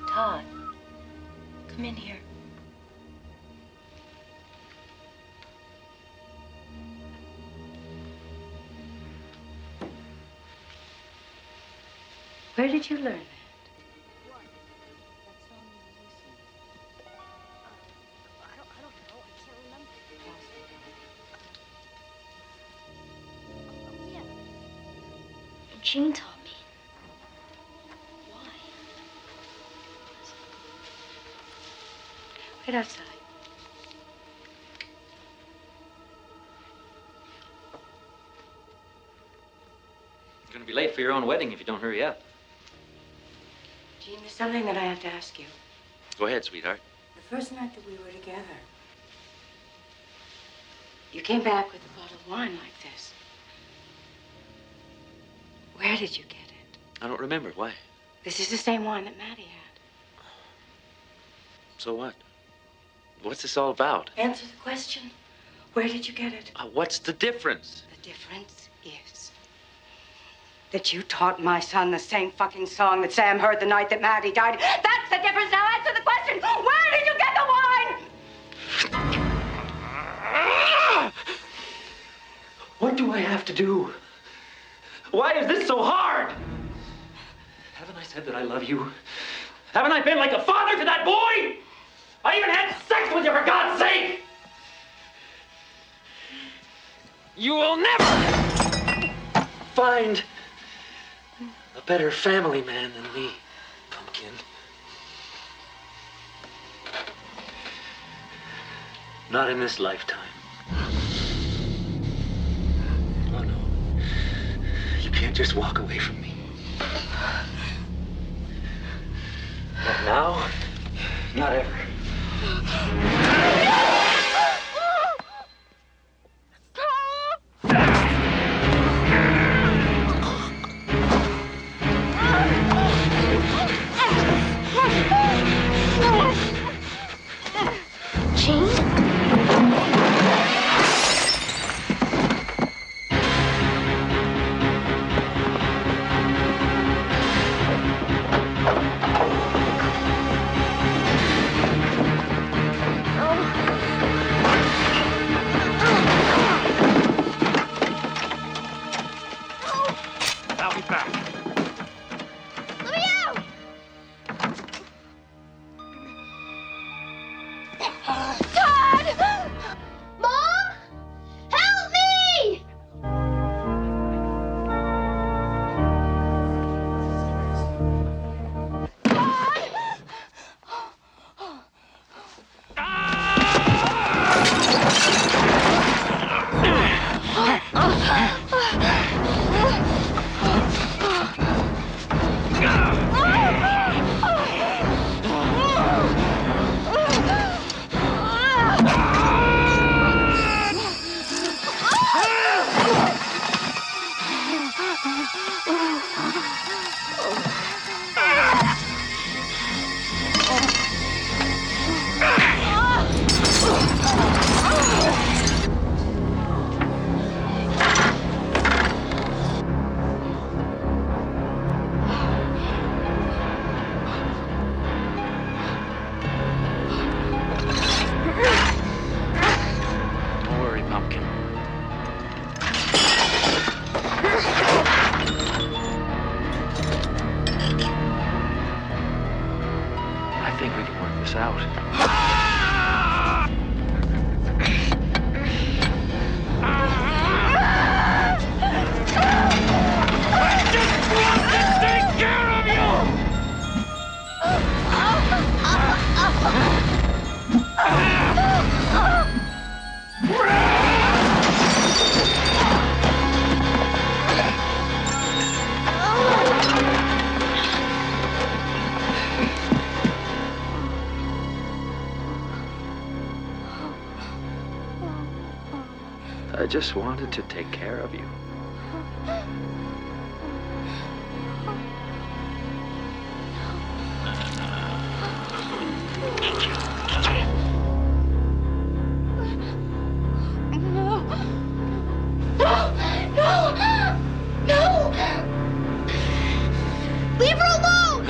Todd, come in here. Where did you learn that? Jean taught me. Why? Wait outside. You're gonna be late for your own wedding if you don't hurry up. Jean, there's something that I have to ask you. Go ahead, sweetheart. The first night that we were together, you came back with a bottle of wine like this. Where did you get it? I don't remember. Why? This is the same wine that Maddie had. So what? What's this all about? Answer the question. Where did you get it? What's the difference? The difference is that you taught my son the same fucking song that Sam heard the night that Maddie died. That's the difference. Now answer the question. Where did you get the wine? What do I have to do? Why is this so hard? Haven't I said that I love you? Haven't I been like a father to that boy? I even had sex with you, for God's sake! You will never find a better family man than me, Pumpkin. Not in this lifetime. Oh, no. You can't just walk away from me. Not now, not ever. I'll be back. Todd! Mom! Help me! Don't worry, Pumpkin. I think we can work this out. I just wanted to take care of you. No! Leave her alone!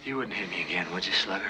You wouldn't hit me again, would you, Slugger?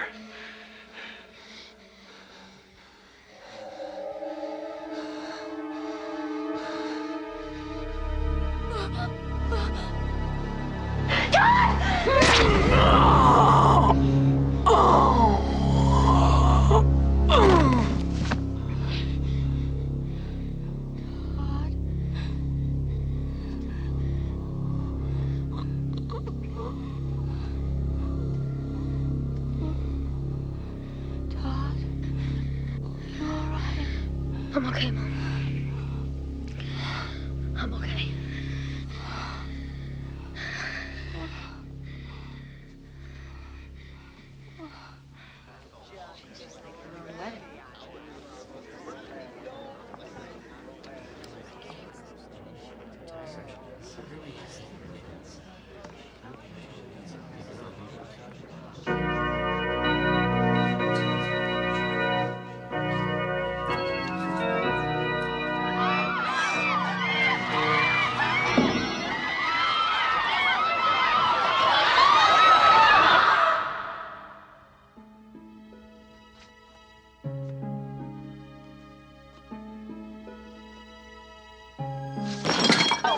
I'm okay, Mom. I'm okay.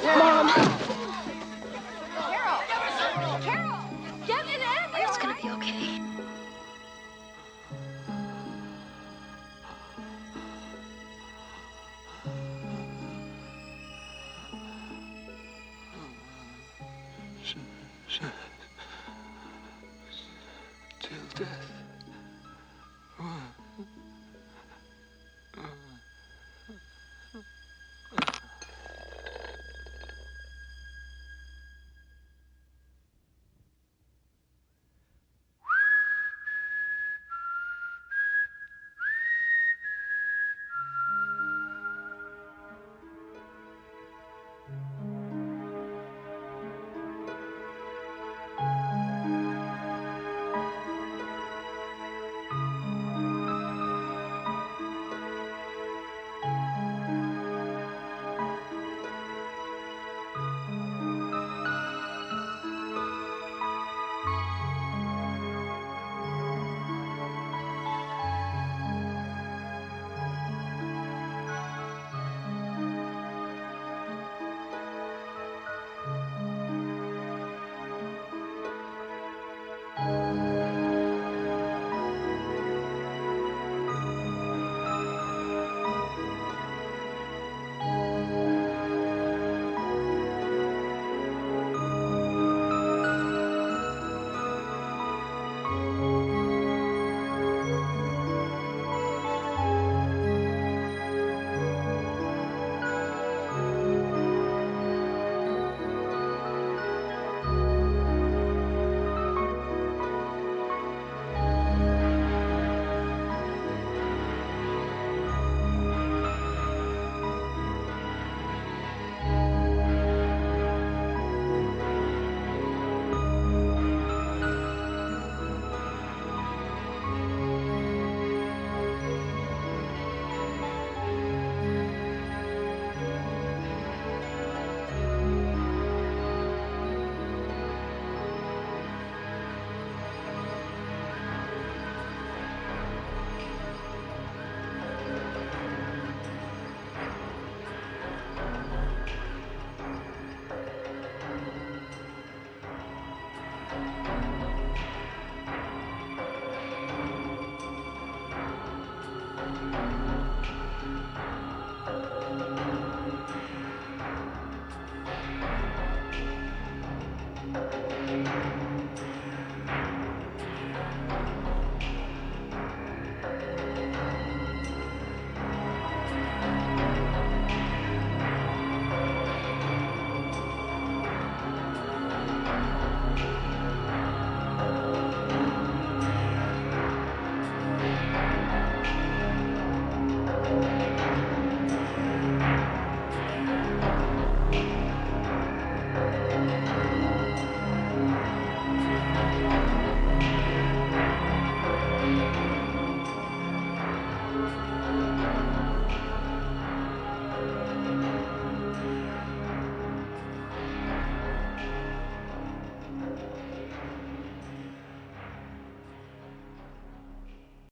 Mom!